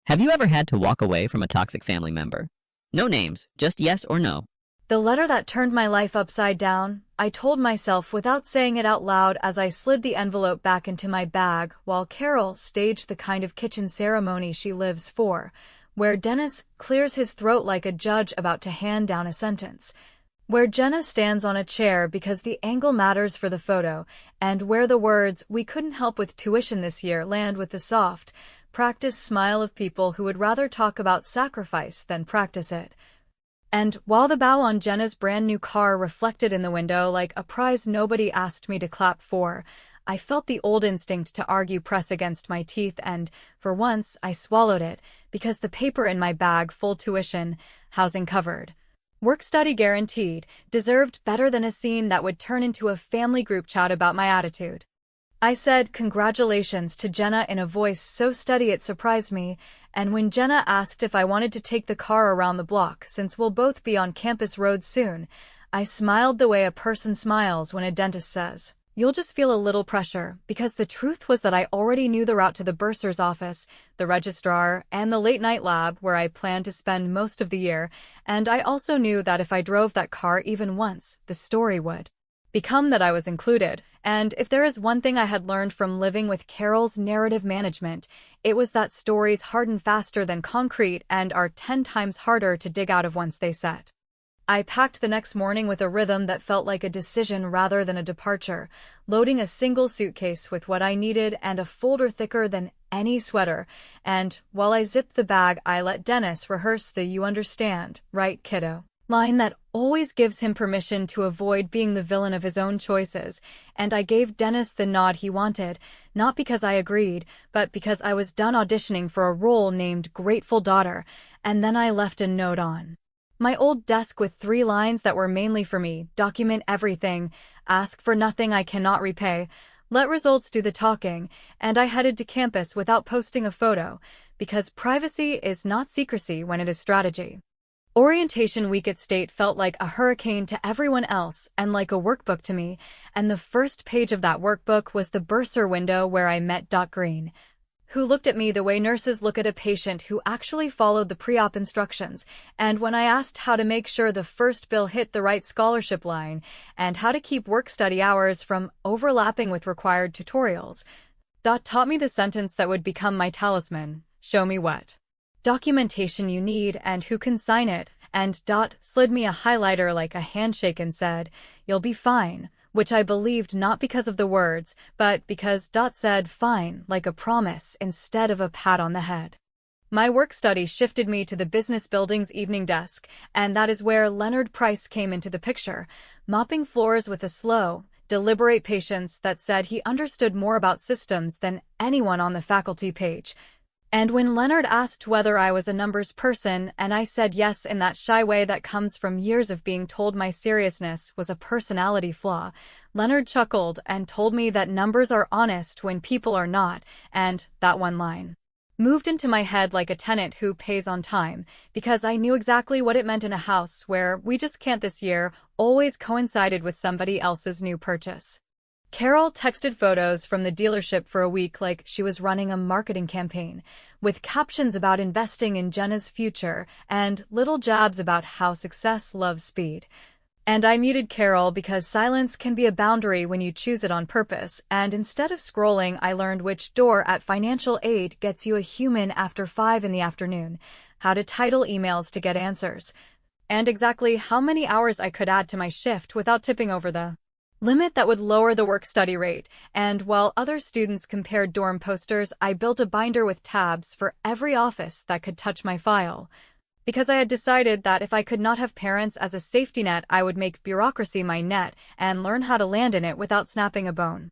Have you ever had to walk away from a toxic family member? No names, just yes or no. The letter that turned my life upside down, I told myself without saying it out loud as I slid the envelope back into my bag while Carol staged the kind of kitchen ceremony she lives for, where Dennis clears his throat like a judge about to hand down a sentence, where Jenna stands on a chair because the angle matters for the photo, and where the words, "we couldn't help with tuition this year," land with the soft, practiced smile of people who would rather talk about sacrifice than practice it. And while the bow on Jenna's brand new car reflected in the window like a prize nobody asked me to clap for, I felt the old instinct to argue press against my teeth and, for once, I swallowed it, because the paper in my bag, full tuition, housing covered, work-study guaranteed, deserved better than a scene that would turn into a family group chat about my attitude. I said congratulations to Jenna in a voice so steady it surprised me, and when Jenna asked if I wanted to take the car around the block since we'll both be on campus road soon, I smiled the way a person smiles when a dentist says, "You'll just feel a little pressure," because the truth was that I already knew the route to the bursar's office, the registrar, and the late-night lab where I planned to spend most of the year, and I also knew that if I drove that car even once, the story would become that I was included. And if there is one thing I had learned from living with Carol's narrative management, it was that stories harden faster than concrete and are 10 times harder to dig out of once they set. I packed the next morning with a rhythm that felt like a decision rather than a departure, loading a single suitcase with what I needed and a folder thicker than any sweater, and while I zipped the bag I let Dennis rehearse the "you understand, right, kiddo?" line that always gives him permission to avoid being the villain of his own choices, and I gave Dennis the nod he wanted, not because I agreed, but because I was done auditioning for a role named Grateful Daughter, and then I left a note on my old desk with 3 lines that were mainly for me: document everything, ask for nothing I cannot repay, let results do the talking, and I headed to campus without posting a photo, because privacy is not secrecy when it is strategy. Orientation week at State felt like a hurricane to everyone else and like a workbook to me, and the first page of that workbook was the bursar window where I met Doc Green, who looked at me the way nurses look at a patient who actually followed the pre-op instructions, and when I asked how to make sure the first bill hit the right scholarship line, and how to keep work-study hours from overlapping with required tutorials, Dot taught me the sentence that would become my talisman: show me what documentation you need and who can sign it, and Dot slid me a highlighter like a handshake and said, "You'll be fine," which I believed not because of the words, but because Dot said fine like a promise instead of a pat on the head. My work study shifted me to the business building's evening desk, and that is where Leonard Price came into the picture, mopping floors with a slow, deliberate patience that said he understood more about systems than anyone on the faculty page. And when Leonard asked whether I was a numbers person and I said yes in that shy way that comes from years of being told my seriousness was a personality flaw, Leonard chuckled and told me that numbers are honest when people are not, and that one line moved into my head like a tenant who pays on time, because I knew exactly what it meant in a house where "we just can't this year" always coincided with somebody else's new purchase. Carol texted photos from the dealership for a week like she was running a marketing campaign, with captions about investing in Jenna's future and little jabs about how success loves speed. And I muted Carol because silence can be a boundary when you choose it on purpose, and instead of scrolling I learned which door at financial aid gets you a human after 5 in the afternoon, how to title emails to get answers, and exactly how many hours I could add to my shift without tipping over the limit that would lower the work-study rate, and while other students compared dorm posters, I built a binder with tabs for every office that could touch my file, because I had decided that if I could not have parents as a safety net, I would make bureaucracy my net and learn how to land in it without snapping a bone.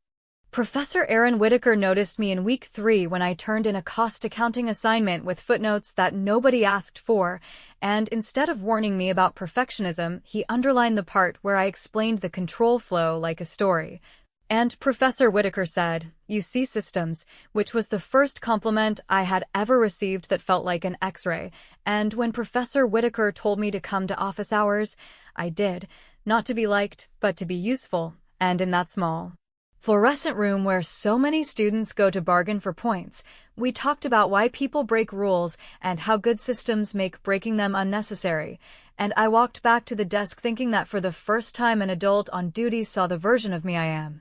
Professor Aaron Whitaker noticed me in week 3 when I turned in a cost accounting assignment with footnotes that nobody asked for, and instead of warning me about perfectionism, he underlined the part where I explained the control flow like a story. And Professor Whitaker said, "You see systems," which was the first compliment I had ever received that felt like an X-ray, and when Professor Whitaker told me to come to office hours, I did, not to be liked, but to be useful, and in that small fluorescent room where so many students go to bargain for points. We talked about why people break rules and how good systems make breaking them unnecessary. And I walked back to the desk thinking that for the first time an adult on duty saw the version of me I am.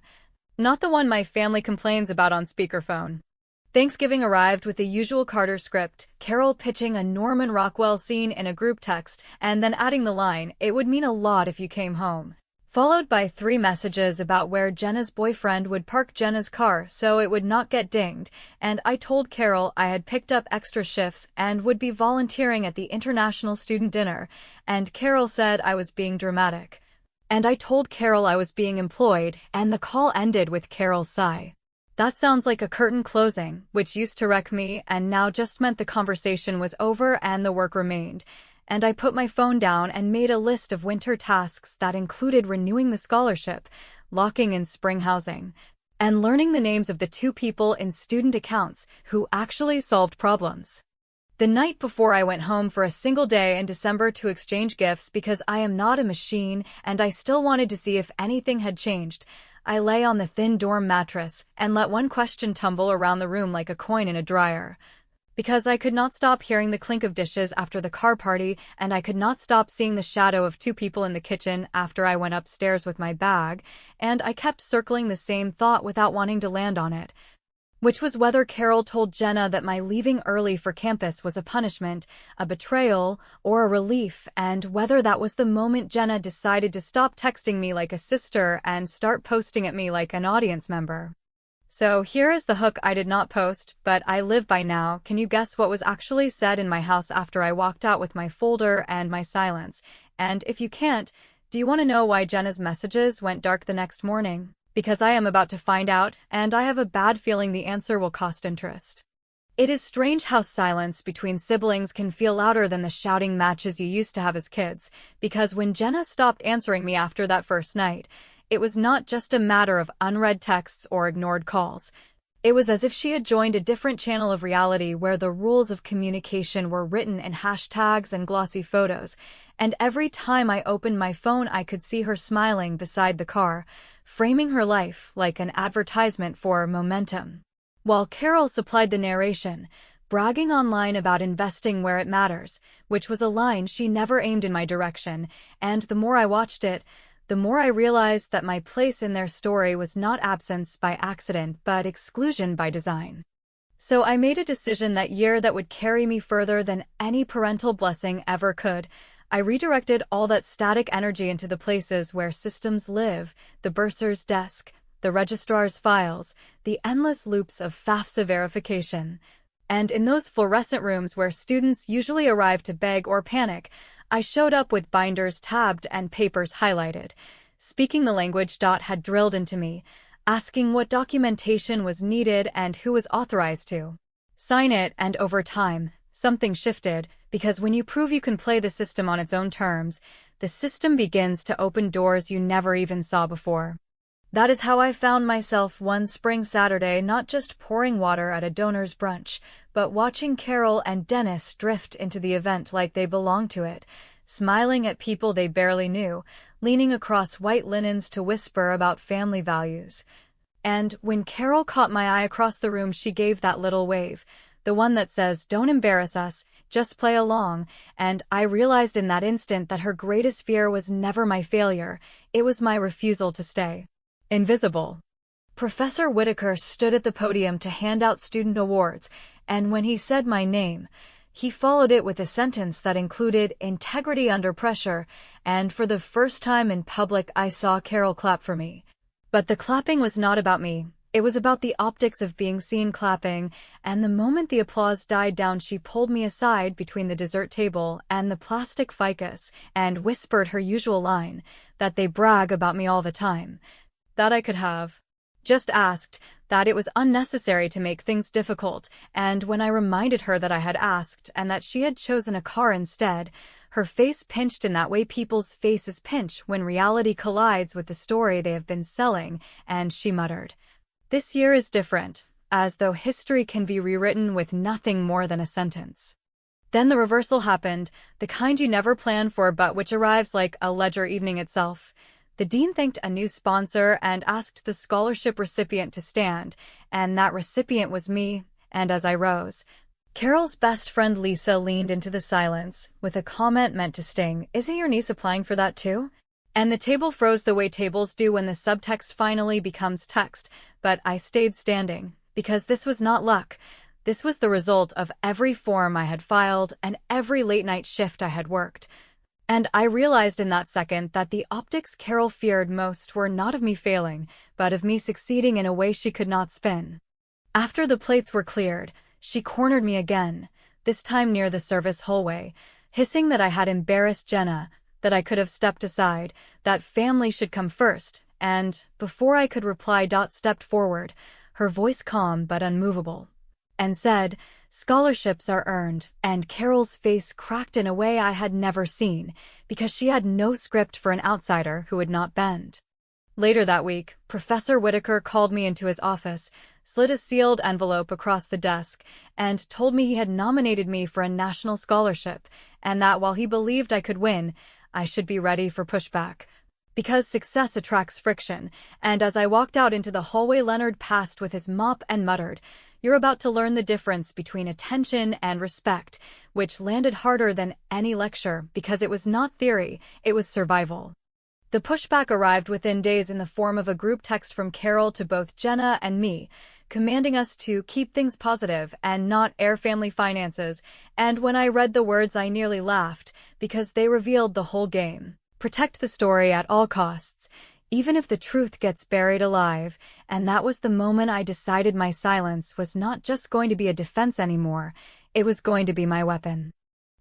Not the one my family complains about on speakerphone. Thanksgiving arrived with the usual Carter script, Carol pitching a Norman Rockwell scene in a group text, and then adding the line, "It would mean a lot if you came home." Followed by 3 messages about where Jenna's boyfriend would park Jenna's car so it would not get dinged, and I told Carol I had picked up extra shifts and would be volunteering at the International Student Dinner, and Carol said I was being dramatic. And I told Carol I was being employed, and the call ended with Carol's sigh. That sounds like a curtain closing, which used to wreck me and now just meant the conversation was over and the work remained. And I put my phone down and made a list of winter tasks that included renewing the scholarship, locking in spring housing, and learning the names of the 2 people in student accounts who actually solved problems. The night before I went home for a single day in December to exchange gifts because I am not a machine and I still wanted to see if anything had changed, I lay on the thin dorm mattress and let one question tumble around the room like a coin in a dryer. Because I could not stop hearing the clink of dishes after the car party, and I could not stop seeing the shadow of 2 people in the kitchen after I went upstairs with my bag, and I kept circling the same thought without wanting to land on it, which was whether Carol told Jenna that my leaving early for campus was a punishment, a betrayal, or a relief, and whether that was the moment Jenna decided to stop texting me like a sister and start posting at me like an audience member. So here is the hook I did not post, but I live by now. Can you guess what was actually said in my house after I walked out with my folder and my silence? And if you can't, do you want to know why Jenna's messages went dark the next morning? Because I am about to find out, and I have a bad feeling the answer will cost interest. It is strange how silence between siblings can feel louder than the shouting matches you used to have as kids, because when Jenna stopped answering me after that first night, it was not just a matter of unread texts or ignored calls. It was as if she had joined a different channel of reality where the rules of communication were written in hashtags and glossy photos, and every time I opened my phone I could see her smiling beside the car, framing her life like an advertisement for momentum. While Carol supplied the narration, bragging online about investing where it matters, which was a line she never aimed in my direction, and the more I watched it, the more I realized that my place in their story was not absence by accident but exclusion by design. So I made a decision that year that would carry me further than any parental blessing ever could. I redirected all that static energy into the places where systems live, the bursar's desk, the registrar's files, the endless loops of FAFSA verification. And in those fluorescent rooms where students usually arrive to beg or panic, I showed up with binders tabbed and papers highlighted. Speaking the language Dot had drilled into me, asking what documentation was needed and who was authorized to sign it, and over time, something shifted, because when you prove you can play the system on its own terms, the system begins to open doors you never even saw before. That is how I found myself one spring Saturday not just pouring water at a donor's brunch, but watching Carol and Dennis drift into the event like they belonged to it, smiling at people they barely knew, leaning across white linens to whisper about family values. And when Carol caught my eye across the room, she gave that little wave, the one that says, "Don't embarrass us, just play along," and I realized in that instant that her greatest fear was never my failure, it was my refusal to stay invisible. Professor Whitaker stood at the podium to hand out student awards, and when he said my name, he followed it with a sentence that included integrity under pressure, and for the first time in public I saw Carol clap for me. But the clapping was not about me. It was about the optics of being seen clapping, and the moment the applause died down she pulled me aside between the dessert table and the plastic ficus and whispered her usual line, that they brag about me all the time. That I could have just asked, that it was unnecessary to make things difficult, and when I reminded her that I had asked and that she had chosen a car instead, her face pinched in that way people's faces pinch when reality collides with the story they have been selling, and she muttered, "This year is different," as though history can be rewritten with nothing more than a sentence. Then the reversal happened, the kind you never plan for but which arrives like a ledger evening itself. The dean thanked a new sponsor and asked the scholarship recipient to stand, and that recipient was me, and as I rose, Carol's best friend Lisa leaned into the silence with a comment meant to sting. "Isn't your niece applying for that too?" And the table froze the way tables do when the subtext finally becomes text, but I stayed standing, because this was not luck. This was the result of every form I had filed and every late-night shift I had worked. And I realized in that second that the optics Carol feared most were not of me failing, but of me succeeding in a way she could not spin. After the plates were cleared, she cornered me again, this time near the service hallway, hissing that I had embarrassed Jenna, that I could have stepped aside, that family should come first, and, before I could reply, stepped forward, her voice calm but unmovable, and said, "Scholarships are earned," and Carol's face cracked in a way I had never seen, because she had no script for an outsider who would not bend. Later that week, Professor Whitaker called me into his office, slid a sealed envelope across the desk, and told me he had nominated me for a national scholarship, and that while he believed I could win, I should be ready for pushback. Because success attracts friction, and as I walked out into the hallway, Leonard passed with his mop and muttered, "You're about to learn the difference between attention and respect," which landed harder than any lecture because it was not theory, it was survival. The pushback arrived within days in the form of a group text from Carol to both Jenna and me, commanding us to keep things positive and not air family finances, and when I read the words I nearly laughed, because they revealed the whole game. Protect the story at all costs, even if the truth gets buried alive, and that was the moment I decided my silence was not just going to be a defense anymore, it was going to be my weapon.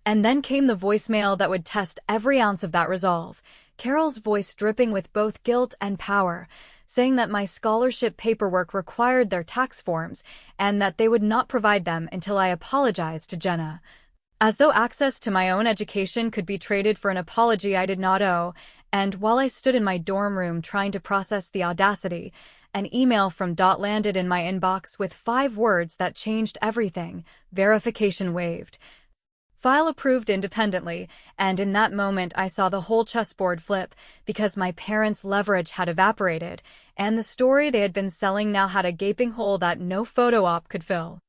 And then came the voicemail that would test every ounce of that resolve, Carol's voice dripping with both guilt and power, saying that my scholarship paperwork required their tax forms and that they would not provide them until I apologized to Jenna. As though access to my own education could be traded for an apology I did not owe, and while I stood in my dorm room trying to process the audacity, an email from landed in my inbox with 5 words that changed everything: verification waived. File approved independently, and in that moment I saw the whole chessboard flip, because my parents' leverage had evaporated, and the story they had been selling now had a gaping hole that no photo op could fill.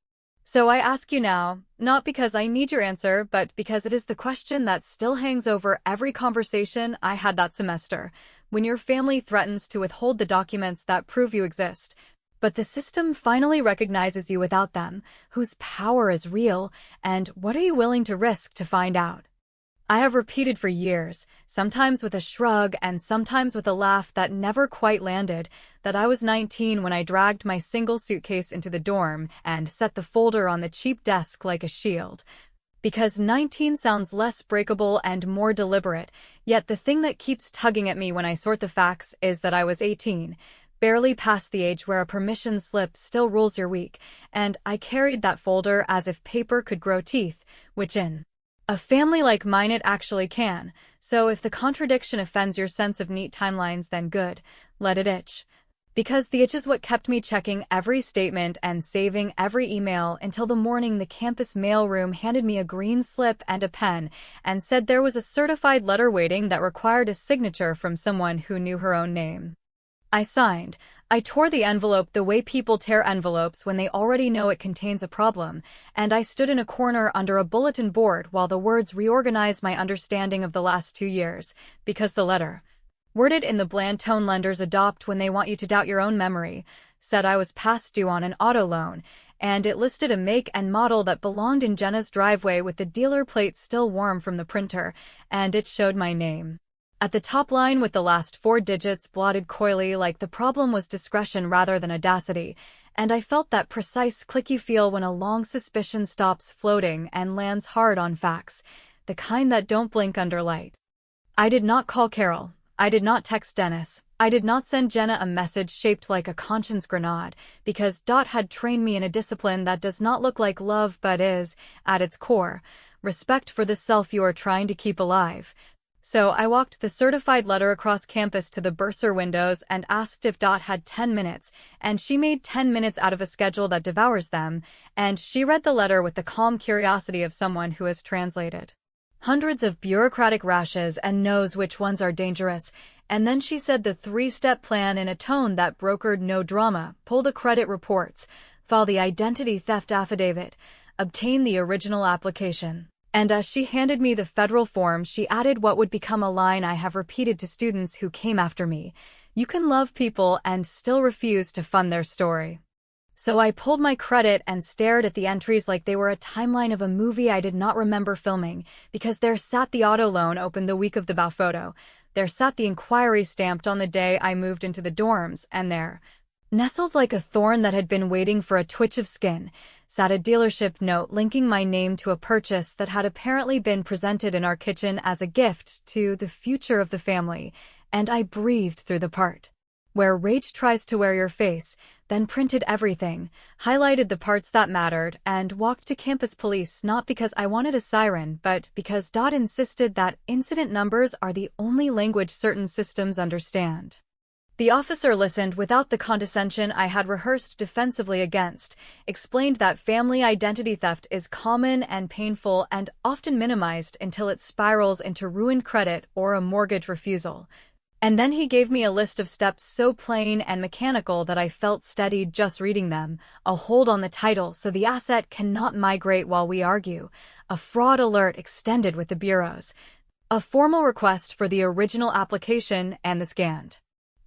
So I ask you now, not because I need your answer, but because it is the question that still hangs over every conversation I had that semester, when your family threatens to withhold the documents that prove you exist, but the system finally recognizes you without them, whose power is real, and what are you willing to risk to find out? I have repeated for years, sometimes with a shrug and sometimes with a laugh that never quite landed, that I was 19 when I dragged my single suitcase into the dorm and set the folder on the cheap desk like a shield. Because 19 sounds less breakable and more deliberate, yet the thing that keeps tugging at me when I sort the facts is that I was 18. Barely past the age where a permission slip still rules your week, and I carried that folder as if paper could grow teeth, which in a family like mine it actually can, so if the contradiction offends your sense of neat timelines, then good, let it itch. Because the itch is what kept me checking every statement and saving every email until the morning the campus mailroom handed me a green slip and a pen and said there was a certified letter waiting that required a signature from someone who knew her own name. I signed. I tore the envelope the way people tear envelopes when they already know it contains a problem, and I stood in a corner under a bulletin board while the words reorganized my understanding of the last 2 years, because the letter, worded in the bland tone lenders adopt when they want you to doubt your own memory, said I was past due on an auto loan, and it listed a make and model that belonged in Jenna's driveway with the dealer plate still warm from the printer, and it showed my name at the top line with the last 4 digits blotted coyly, like the problem was discretion rather than audacity, and I felt that precise click you feel when a long suspicion stops floating and lands hard on facts, the kind that don't blink under light. I did not call Carol. I did not text Dennis. I did not send Jenna a message shaped like a conscience grenade, because had trained me in a discipline that does not look like love but is, at its core, respect for the self you are trying to keep alive. So I walked the certified letter across campus to the bursar windows and asked if had 10 minutes, and she made 10 minutes out of a schedule that devours them, and she read the letter with the calm curiosity of someone who has translated hundreds of bureaucratic rashes and knows which ones are dangerous, And then she said the three-step plan in a tone that brokered no drama: pull the credit reports, file the identity theft affidavit, obtain the original application. And as she handed me the federal form, she added what would become a line I have repeated to students who came after me: "You can love people and still refuse to fund their story." So I pulled my credit and stared at the entries like they were a timeline of a movie I did not remember filming, because there sat the auto loan opened the week of the bow photo, there sat the inquiry stamped on the day I moved into the dorms, and there, nestled like a thorn that had been waiting for a twitch of skin, sat a dealership note linking my name to a purchase that had apparently been presented in our kitchen as a gift to the future of the family, and I breathed through the part where rage tries to wear your face, then printed everything, highlighted the parts that mattered, and walked to campus police, not because I wanted a siren, but because Dot insisted that incident numbers are the only language certain systems understand. The officer listened without the condescension I had rehearsed defensively against, explained that family identity theft is common and painful and often minimized until it spirals into ruined credit or a mortgage refusal. And then he gave me a list of steps so plain and mechanical that I felt steadied just reading them: a hold on the title so the asset cannot migrate while we argue, a fraud alert extended with the bureaus, a formal request for the original application and the scanned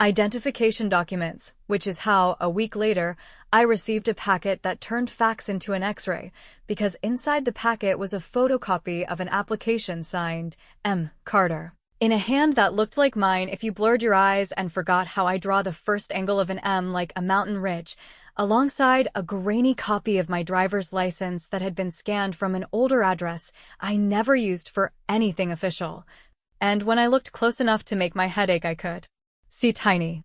identification documents, which is how, a week later, I received a packet that turned fax into an X-ray, because inside the packet was a photocopy of an application signed M. Carter, in a hand that looked like mine if you blurred your eyes and forgot how I draw the first angle of an M like a mountain ridge, alongside a grainy copy of my driver's license that had been scanned from an older address I never used for anything official. And when I looked close enough to make my head ache, I could see tiny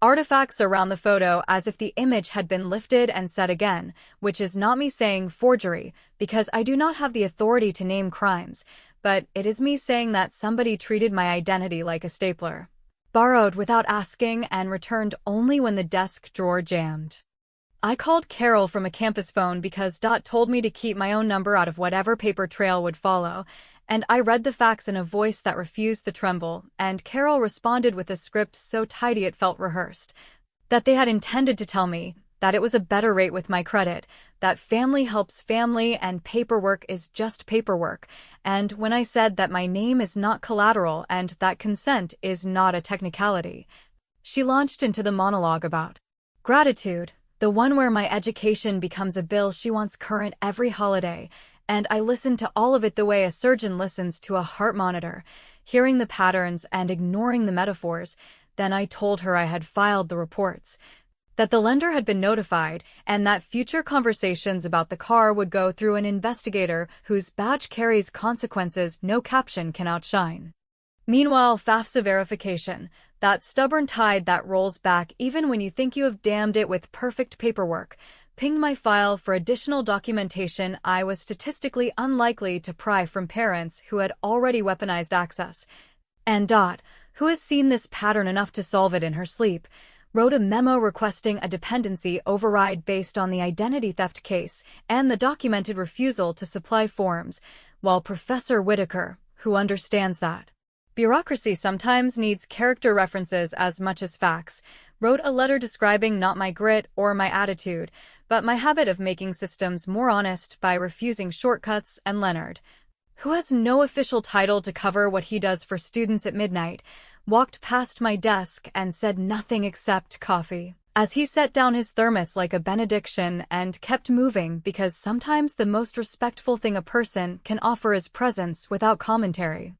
artifacts around the photo, as if the image had been lifted and set again, which is not me saying forgery, because I do not have the authority to name crimes, but it is me saying that somebody treated my identity like a stapler, borrowed without asking and returned only when the desk drawer jammed. I called Carol from a campus phone because Dot told me to keep my own number out of whatever paper trail would follow, and I read the fax in a voice that refused the tremble, and Carol responded with a script so tidy it felt rehearsed, that they had intended to tell me that it was a better rate with my credit, that family helps family and paperwork is just paperwork, and when I said that my name is not collateral and that consent is not a technicality, she launched into the monologue about gratitude, the one where my education becomes a bill she wants current every holiday, and I listened to all of it the way a surgeon listens to a heart monitor, hearing the patterns and ignoring the metaphors. Then I told her I had filed the reports, that the lender had been notified, and that future conversations about the car would go through an investigator whose badge carries consequences no caption can outshine. Meanwhile, FAFSA verification, that stubborn tide that rolls back even when you think you have dammed it with perfect paperwork, pinged my file for additional documentation I was statistically unlikely to pry from parents who had already weaponized access. And Dot, who has seen this pattern enough to solve it in her sleep, wrote a memo requesting a dependency override based on the identity theft case and the documented refusal to supply forms, while Professor Whitaker, who understands that bureaucracy sometimes needs character references as much as facts, wrote a letter describing not my grit or my attitude, but my habit of making systems more honest by refusing shortcuts. And Leonard, who has no official title to cover what he does for students at midnight, walked past my desk and said nothing except coffee, as he set down his thermos like a benediction and kept moving, because sometimes the most respectful thing a person can offer is presence without commentary.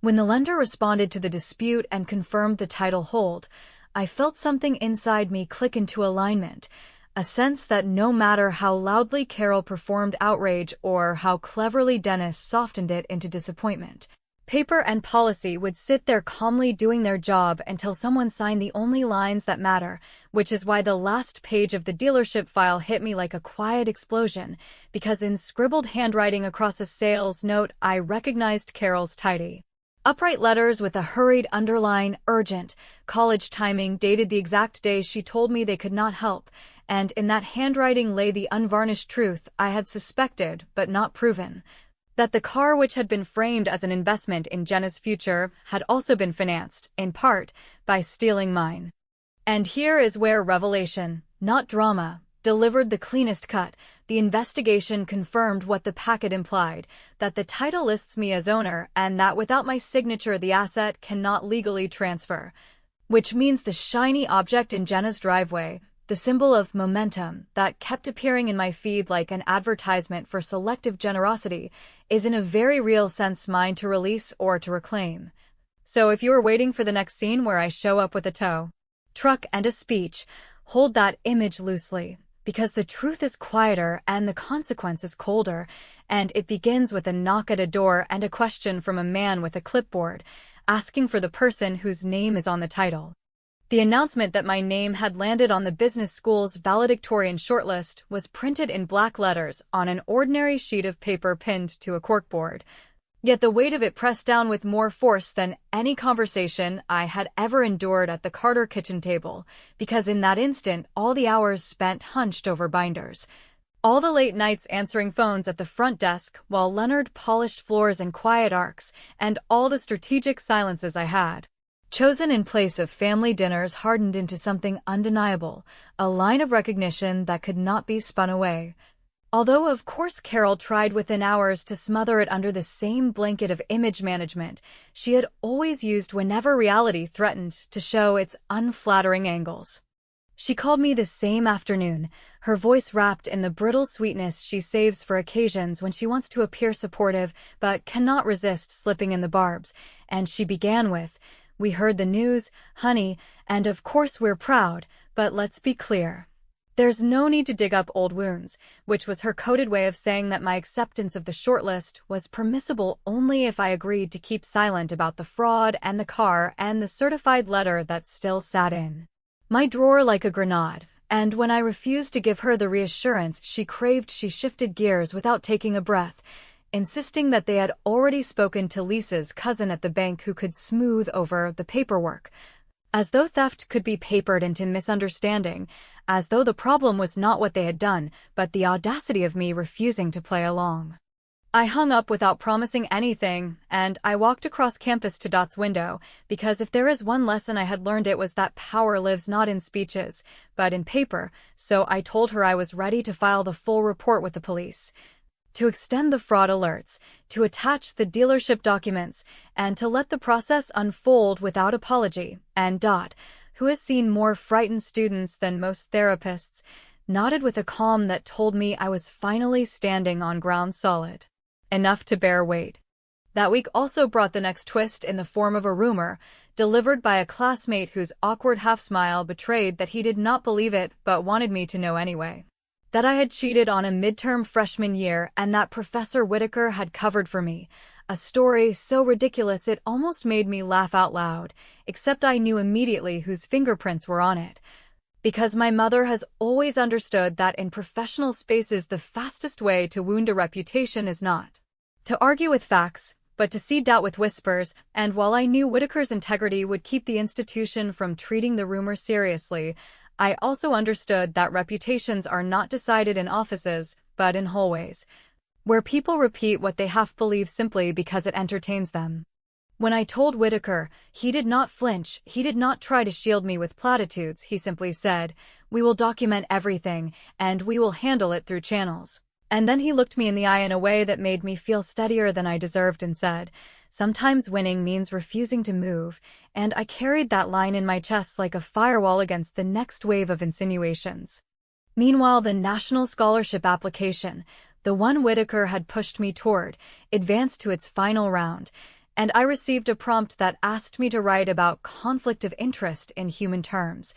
When the lender responded to the dispute and confirmed the title hold, I felt something inside me click into alignment, a sense that no matter how loudly Carol performed outrage or how cleverly Dennis softened it into disappointment, paper and policy would sit there calmly doing their job until someone signed the only lines that matter, which is why the last page of the dealership file hit me like a quiet explosion, because in scribbled handwriting across a sales note I recognized Carol's tidy, upright letters with a hurried underline, urgent, college timing dated the exact day she told me they could not help, and in that handwriting lay the unvarnished truth I had suspected but not proven. That the car, which had been framed as an investment in Jenna's future, had also been financed, in part, by stealing mine. And here is where revelation, not drama, delivered the cleanest cut. The investigation confirmed what the packet implied, that the title lists me as owner and that without my signature the asset cannot legally transfer. Which means the shiny object in Jenna's driveway, the symbol of momentum that kept appearing in my feed like an advertisement for selective generosity, is in a very real sense mine to release or to reclaim. So if you are waiting for the next scene where I show up with a tow truck and a speech, hold that image loosely, because the truth is quieter and the consequence is colder, and it begins with a knock at a door and a question from a man with a clipboard, asking for the person whose name is on the title. The announcement that my name had landed on the business school's valedictorian shortlist was printed in black letters on an ordinary sheet of paper pinned to a corkboard. Yet the weight of it pressed down with more force than any conversation I had ever endured at the Carter kitchen table, because in that instant all the hours spent hunched over binders, all the late nights answering phones at the front desk while Leonard polished floors in quiet arcs, and all the strategic silences I had chosen in place of family dinners hardened into something undeniable, a line of recognition that could not be spun away. Although of course Carol tried within hours to smother it under the same blanket of image management she had always used whenever reality threatened to show its unflattering angles. She called me the same afternoon, her voice wrapped in the brittle sweetness she saves for occasions when she wants to appear supportive but cannot resist slipping in the barbs, and she began with, "We heard the news, honey, and of course we're proud, but let's be clear. There's no need to dig up old wounds," which was her coded way of saying that my acceptance of the shortlist was permissible only if I agreed to keep silent about the fraud and the car and the certified letter that still sat in my drawer like a grenade, and when I refused to give her the reassurance she craved she shifted gears without taking a breath, insisting that they had already spoken to Lisa's cousin at the bank who could smooth over the paperwork. As though theft could be papered into misunderstanding, as though the problem was not what they had done, but the audacity of me refusing to play along. I hung up without promising anything, and I walked across campus to Dot's window, because if there is one lesson I had learned it was that power lives not in speeches, but in paper, so I told her I was ready to file the full report with the police, to extend the fraud alerts, to attach the dealership documents, and to let the process unfold without apology, and Dot, who has seen more frightened students than most therapists, nodded with a calm that told me I was finally standing on ground solid, enough to bear weight. That week also brought the next twist in the form of a rumor, delivered by a classmate whose awkward half-smile betrayed that he did not believe it but wanted me to know anyway. That I had cheated on a midterm freshman year and that Professor Whitaker had covered for me, a story so ridiculous it almost made me laugh out loud, except I knew immediately whose fingerprints were on it. Because my mother has always understood that in professional spaces the fastest way to wound a reputation is not to argue with facts, but to seed doubt with whispers, and while I knew Whitaker's integrity would keep the institution from treating the rumor seriously, I also understood that reputations are not decided in offices, but in hallways, where people repeat what they half believe simply because it entertains them. When I told Whitaker, he did not flinch, he did not try to shield me with platitudes, he simply said, "We will document everything, and we will handle it through channels." And then he looked me in the eye in a way that made me feel steadier than I deserved and said, "Sometimes winning means refusing to move," and I carried that line in my chest like a firewall against the next wave of insinuations. Meanwhile, the National Scholarship application, the one Whitaker had pushed me toward, advanced to its final round, and I received a prompt that asked me to write about conflict of interest in human terms.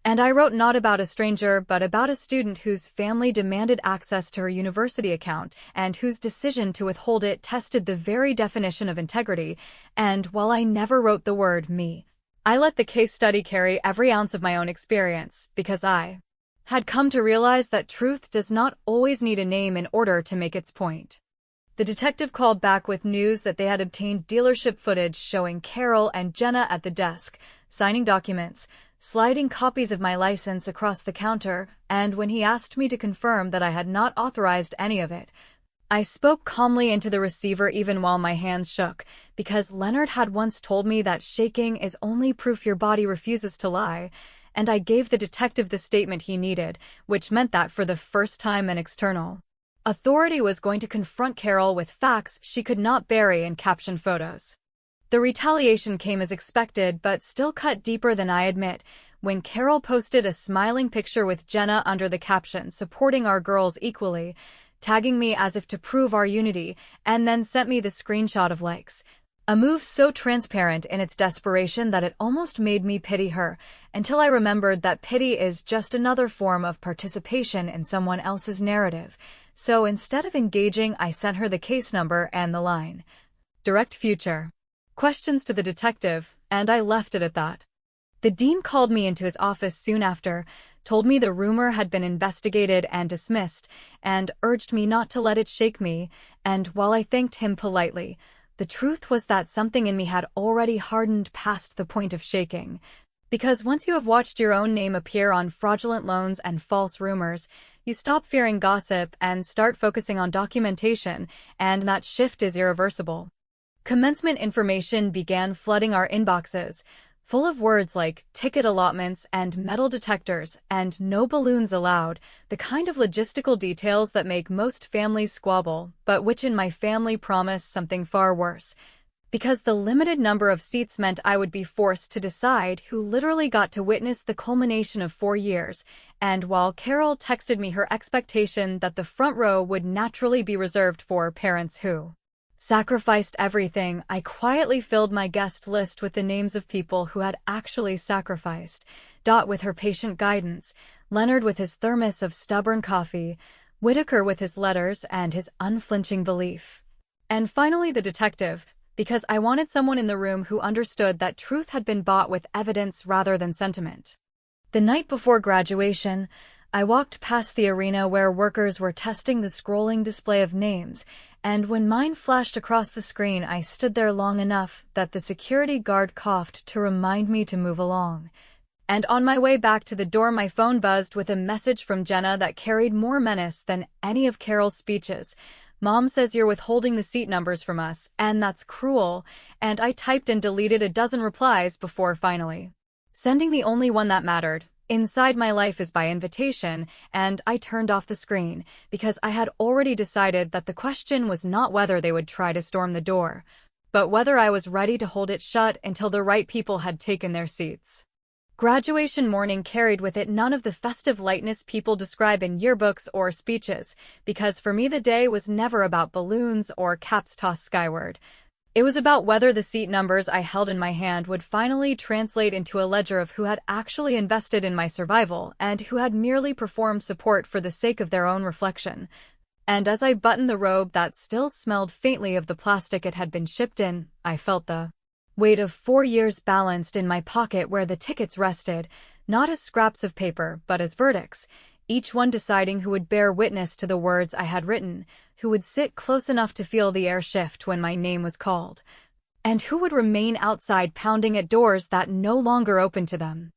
And I wrote not about a stranger but about a student whose family demanded access to her university account and whose decision to withhold it tested the very definition of integrity, and while I never wrote the word me, I let the case study carry every ounce of my own experience, because I had come to realize that truth does not always need a name in order to make its point. The detective called back with news that they had obtained dealership footage showing Carol and Jenna at the desk, signing documents, sliding copies of my license across the counter, and when he asked me to confirm that I had not authorized any of it, I spoke calmly into the receiver even while my hands shook, because Leonard had once told me that shaking is only proof your body refuses to lie, and I gave the detective the statement he needed, which meant that for the first time an external authority was going to confront Carol with facts she could not bury in caption photos. The retaliation came as expected, but still cut deeper than I admit, when Carol posted a smiling picture with Jenna under the caption supporting our girls equally, tagging me as if to prove our unity, and then sent me the screenshot of likes. A move so transparent in its desperation that it almost made me pity her, until I remembered that pity is just another form of participation in someone else's narrative. So instead of engaging, I sent her the case number and the line, "Direct future. Questions to the detective," and I left it at that. The dean called me into his office soon after, told me the rumor had been investigated and dismissed, and urged me not to let it shake me, and while I thanked him politely, the truth was that something in me had already hardened past the point of shaking. Because once you have watched your own name appear on fraudulent loans and false rumors, you stop fearing gossip and start focusing on documentation, and that shift is irreversible. Commencement information began flooding our inboxes, full of words like ticket allotments and metal detectors and no balloons allowed, the kind of logistical details that make most families squabble, but which in my family promise something far worse. Because the limited number of seats meant I would be forced to decide who literally got to witness the culmination of 4 years, and while Carol texted me her expectation that the front row would naturally be reserved for parents who sacrificed everything, I quietly filled my guest list with the names of people who had actually sacrificed. Dot with her patient guidance, Leonard with his thermos of stubborn coffee, Whitaker with his letters and his unflinching belief. And finally the detective, because I wanted someone in the room who understood that truth had been bought with evidence rather than sentiment. The night before graduation, I walked past the arena where workers were testing the scrolling display of names, and when mine flashed across the screen, I stood there long enough that the security guard coughed to remind me to move along. And on my way back to the door, my phone buzzed with a message from Jenna that carried more menace than any of Carol's speeches. "Mom says you're withholding the seat numbers from us, and that's cruel," and I typed and deleted a dozen replies before finally sending the only one that mattered. "Inside my life is by invitation," and I turned off the screen, because I had already decided that the question was not whether they would try to storm the door, but whether I was ready to hold it shut until the right people had taken their seats. Graduation morning carried with it none of the festive lightness people describe in yearbooks or speeches, because for me the day was never about balloons or caps tossed skyward. It was about whether the seat numbers I held in my hand would finally translate into a ledger of who had actually invested in my survival and who had merely performed support for the sake of their own reflection. And as I buttoned the robe that still smelled faintly of the plastic it had been shipped in, I felt the weight of 4 years balanced in my pocket where the tickets rested, not as scraps of paper, but as verdicts, each one deciding who would bear witness to the words I had written, who would sit close enough to feel the air shift when my name was called, and who would remain outside pounding at doors that no longer opened to them.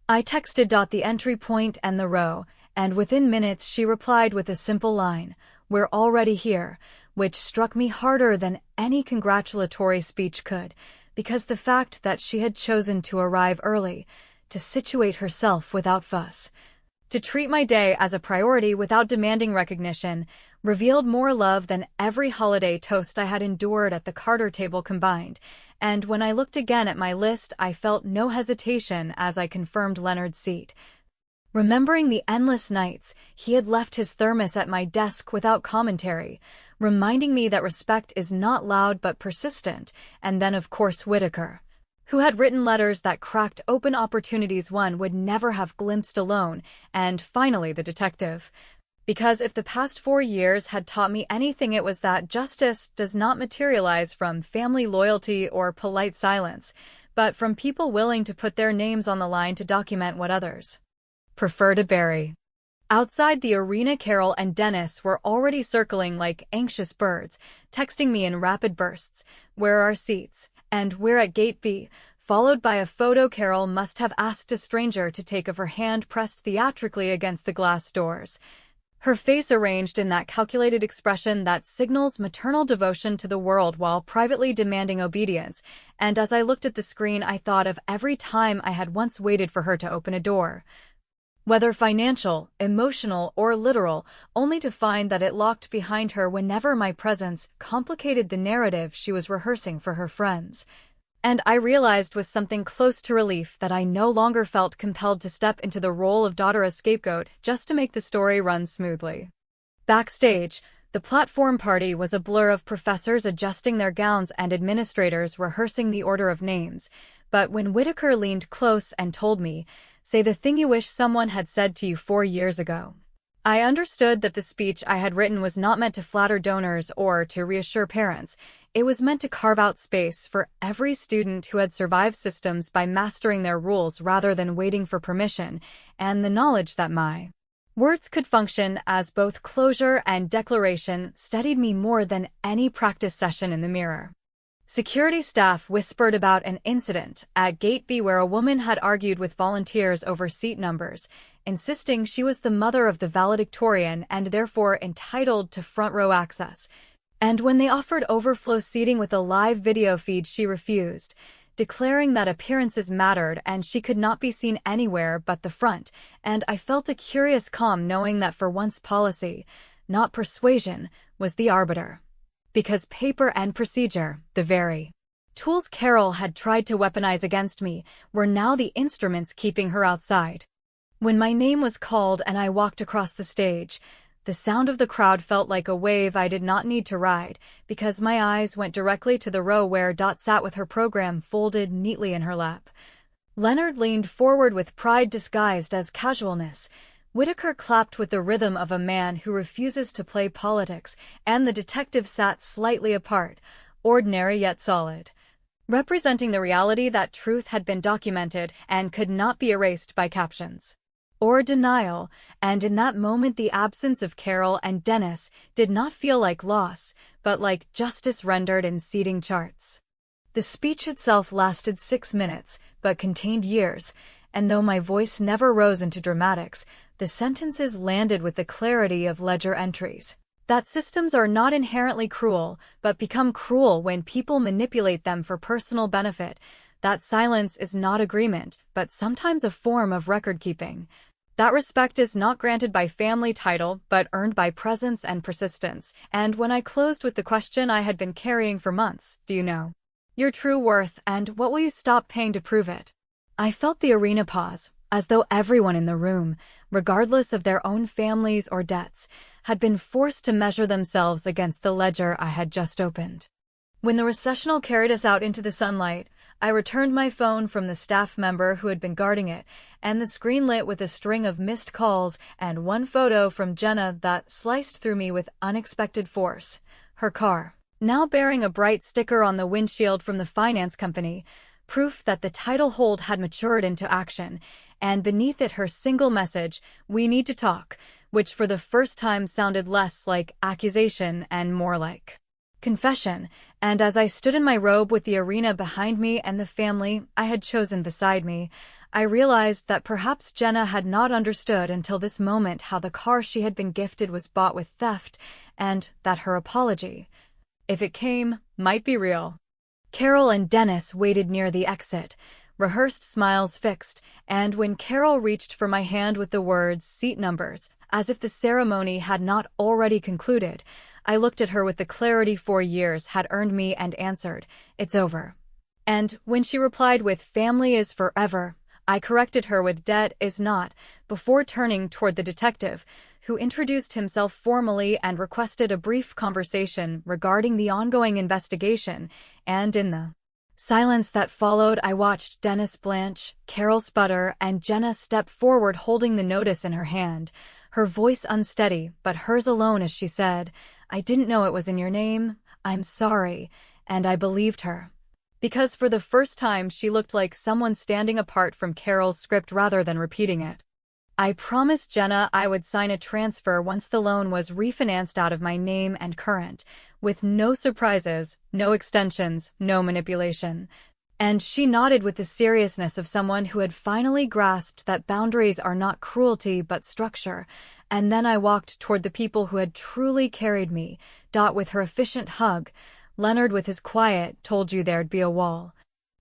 I texted Dot the entry point and the row, and within minutes she replied with a simple line, "We're already here," which struck me harder than any congratulatory speech could, because the fact that she had chosen to arrive early, to situate herself without fuss, to treat my day as a priority without demanding recognition, revealed more love than every holiday toast I had endured at the Carter table combined, and when I looked again at my list I felt no hesitation as I confirmed Leonard's seat. Remembering the endless nights he had left his thermos at my desk without commentary, reminding me that respect is not loud but persistent, and then of course Whitaker, who had written letters that cracked open opportunities one would never have glimpsed alone, and finally the detective. Because if the past 4 years had taught me anything, it was that justice does not materialize from family loyalty or polite silence, but from people willing to put their names on the line to document what others prefer to bury. Outside the arena, Carol and Dennis were already circling like anxious birds, texting me in rapid bursts, "Where are our seats?" and "We're at Gate B," followed by a photo Carol must have asked a stranger to take of her hand pressed theatrically against the glass doors. her face arranged in that calculated expression that signals maternal devotion to the world while privately demanding obedience, and as I looked at the screen I thought of every time I had once waited for her to open a door. Whether financial, emotional, or literal, only to find that it locked behind her whenever my presence complicated the narrative she was rehearsing for her friends. And I realized with something close to relief that I no longer felt compelled to step into the role of daughter as scapegoat just to make the story run smoothly. Backstage, the platform party was a blur of professors adjusting their gowns and administrators rehearsing the order of names, but when Whitaker leaned close and told me, "Say the thing you wish someone had said to you 4 years ago," I understood that the speech I had written was not meant to flatter donors or to reassure parents. It was meant to carve out space for every student who had survived systems by mastering their rules rather than waiting for permission, and the knowledge that my words could function as both closure and declaration steadied me more than any practice session in the mirror. Security staff whispered about an incident at Gate B where a woman had argued with volunteers over seat numbers, insisting she was the mother of the valedictorian and therefore entitled to front row access. And when they offered overflow seating with a live video feed, she refused, declaring that appearances mattered and she could not be seen anywhere but the front, and I felt a curious calm knowing that for once policy, not persuasion, was the arbiter. Because paper and procedure, the very tools Carol had tried to weaponize against me, were now the instruments keeping her outside. When my name was called and I walked across the stage, the sound of the crowd felt like a wave I did not need to ride, because my eyes went directly to the row where Dot sat with her program folded neatly in her lap. Leonard leaned forward with pride disguised as casualness. Whitaker clapped with the rhythm of a man who refuses to play politics, and the detective sat slightly apart, ordinary yet solid, representing the reality that truth had been documented and could not be erased by captions or denial, and in that moment the absence of Carol and Dennis did not feel like loss, but like justice rendered in seating charts. The speech itself lasted 6 minutes, but contained years, and though my voice never rose into dramatics, the sentences landed with the clarity of ledger entries. That systems are not inherently cruel, but become cruel when people manipulate them for personal benefit. That silence is not agreement, but sometimes a form of record-keeping. That respect is not granted by family title, but earned by presence and persistence. And when I closed with the question I had been carrying for months, "Do you know your true worth, and what will you stop paying to prove it?" I felt the arena pause, as though everyone in the room, regardless of their own families or debts, had been forced to measure themselves against the ledger I had just opened. When the recessional carried us out into the sunlight, I returned my phone from the staff member who had been guarding it, and the screen lit with a string of missed calls and one photo from Jenna that sliced through me with unexpected force. Her car, now bearing a bright sticker on the windshield from the finance company, proof that the title hold had matured into action, and beneath it her single message, "We need to talk," which for the first time sounded less like accusation and more like confession. And as I stood in my robe with the arena behind me and the family I had chosen beside me, I realized that perhaps Jenna had not understood until this moment how the car she had been gifted was bought with theft, and that her apology, if it came, might be real. Carol and Dennis waited near the exit, rehearsed smiles fixed, and when Carol reached for my hand with the words "seat numbers," as if the ceremony had not already concluded, I looked at her with the clarity 4 years had earned me and answered, "It's over." And when she replied with "Family is forever," I corrected her with "Debt is not," before turning toward the detective, who introduced himself formally and requested a brief conversation regarding the ongoing investigation, and in the silence that followed I watched Dennis blanch, Carol sputter, and Jenna step forward holding the notice in her hand, her voice unsteady, but hers alone as she said, "I didn't know it was in your name, I'm sorry," and I believed her. Because for the first time she looked like someone standing apart from Carol's script rather than repeating it. I promised Jenna I would sign a transfer once the loan was refinanced out of my name and current, with no surprises, no extensions, no manipulation. And she nodded with the seriousness of someone who had finally grasped that boundaries are not cruelty but structure. And then I walked toward the people who had truly carried me, Dot with her efficient hug, Leonard with his quiet, told you there'd be a wall,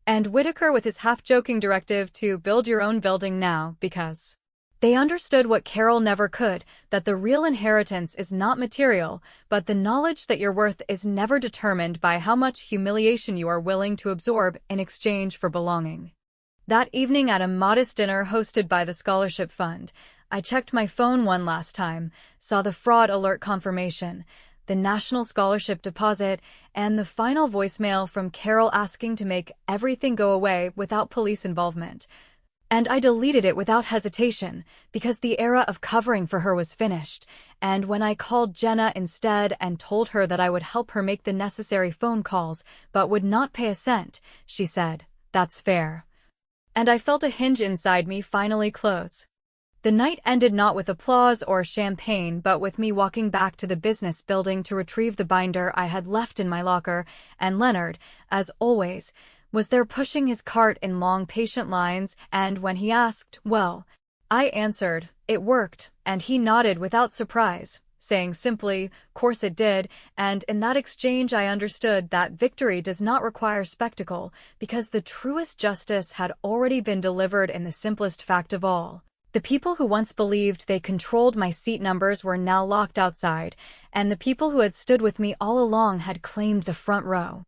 and Whitaker with his half-joking directive to build your own building now, because they understood what Carol never could, that the real inheritance is not material, but the knowledge that your worth is never determined by how much humiliation you are willing to absorb in exchange for belonging. That evening at a modest dinner hosted by the Scholarship Fund, I checked my phone one last time, saw the fraud alert confirmation, the National Scholarship deposit, and the final voicemail from Carol asking to make everything go away without police involvement. And I deleted it without hesitation, because the era of covering for her was finished, and when I called Jenna instead and told her that I would help her make the necessary phone calls but would not pay a cent, she said, "That's fair." And I felt a hinge inside me finally close. The night ended not with applause or champagne but with me walking back to the business building to retrieve the binder I had left in my locker, and Leonard, as always, was there pushing his cart in long patient lines, and when he asked, well, I answered, it worked, and he nodded without surprise, saying simply, course it did, and in that exchange I understood that victory does not require spectacle, because the truest justice had already been delivered in the simplest fact of all. The people who once believed they controlled my seat numbers were now locked outside, and the people who had stood with me all along had claimed the front row.